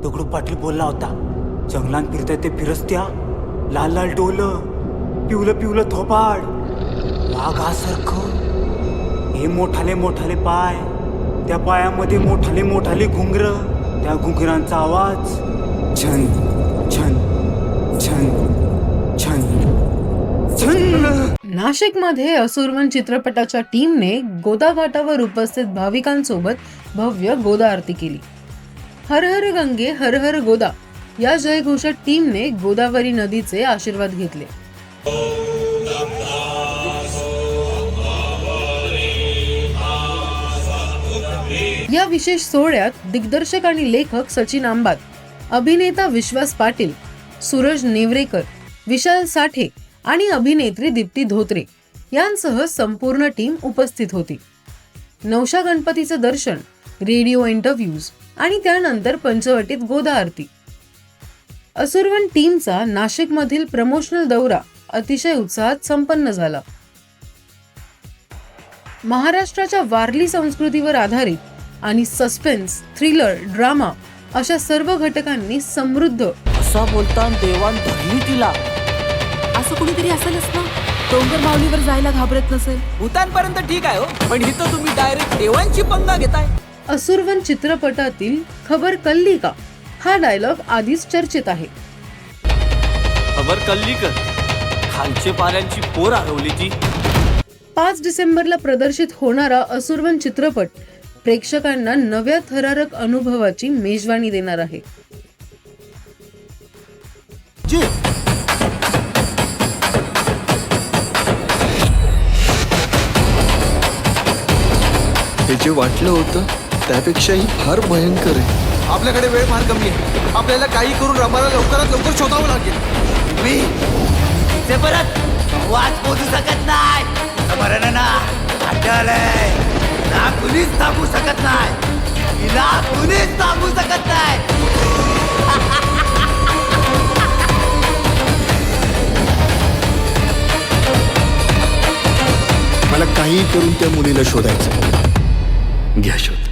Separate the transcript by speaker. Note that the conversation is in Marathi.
Speaker 1: दगडू पाटील बोलला होता, जंगलात फिरताय ते फिरस्त्या, लाल लाल डोलं, पिवलं पिवलं थोपाड, वाघासारखं, हे मोठाले मोठाले पाय, त्या पायामध्ये मोठाले मोठाले घुंगर, त्या घुंगरांचा आवाज छन छन छन छन छन.
Speaker 2: नाशिकमध्ये असुरवन चित्रपटाच्या टीमने गोदा घाटावर उपस्थित भाविकांसोबत भव्य गोदा आरती केली. हर हर गंगे हर हर गोदा या जयघोषात टीमने गोदावरी नदीचे आशीर्वाद घेतले. या विशेष सोहळ्यात दिग्दर्शक आणि लेखक सचिन आंबात, अभिनेता विश्वास पाटील, सूरज नेवरेकर, विशाल साठे आणि अभिनेत्री दीप्ती धोत्रे यांसह संपूर्ण टीम उपस्थित होती. नवशा गणपतीचं दर्शन, रेडिओ इंटरव्ह्यूज आणि त्यानंतर पंचवटीत गोदा आरती. असुरवन टीमचा नाशिकमधील प्रमोशनल दौरा अतिशय उत्साहात संपन्न झाला. महाराष्ट्राच्या वारली संस्कृतीवर आधारित आणि सस्पेन्स, थ्रिलर, ड्रामा अशा सर्व घटकांनी समृद्ध
Speaker 3: असा बोलताना देवान धरली तिला.
Speaker 4: असं कुणीतरी असेलच ना, डोंगर माऊलीवर जायला घाबरत नसेल.
Speaker 3: भूतांपर्यंत ठीक आहे हो, पण इथं तुम्ही डायरेक्ट देवांची पंगा घेताय.
Speaker 2: असुरवन चित्रपटातील खबर कल्ली का हा डायलॉग आधीच चर्चेत आहे.
Speaker 3: खबर कल्ली कर, खालचे पाऱ्यांची पोर हरवली ती.
Speaker 2: 5 डिसेंबरला प्रदर्शित होणारा असुरवन चित्रपट प्रेक्षकांना नव्या थरारक अनुभवाची मेजवानी देणार आहे.
Speaker 5: हे जे वाटलं होतं त्यापेक्षाही फार भयंकर आहे.
Speaker 6: आपल्याकडे वेळ फार कमी आहे. आपल्याला काही करून रमाला लवकरात लवकर शोधावं लागेल.
Speaker 3: मी ते परत वाट पोचू शकत नाही. बरं ना, आठवलंय ना, कुणीच थांबू शकत नाही. हिला कुणीच थांबू शकत नाही.
Speaker 5: मला काही करून त्या मुलीला शोधायचं. घ्या शोध.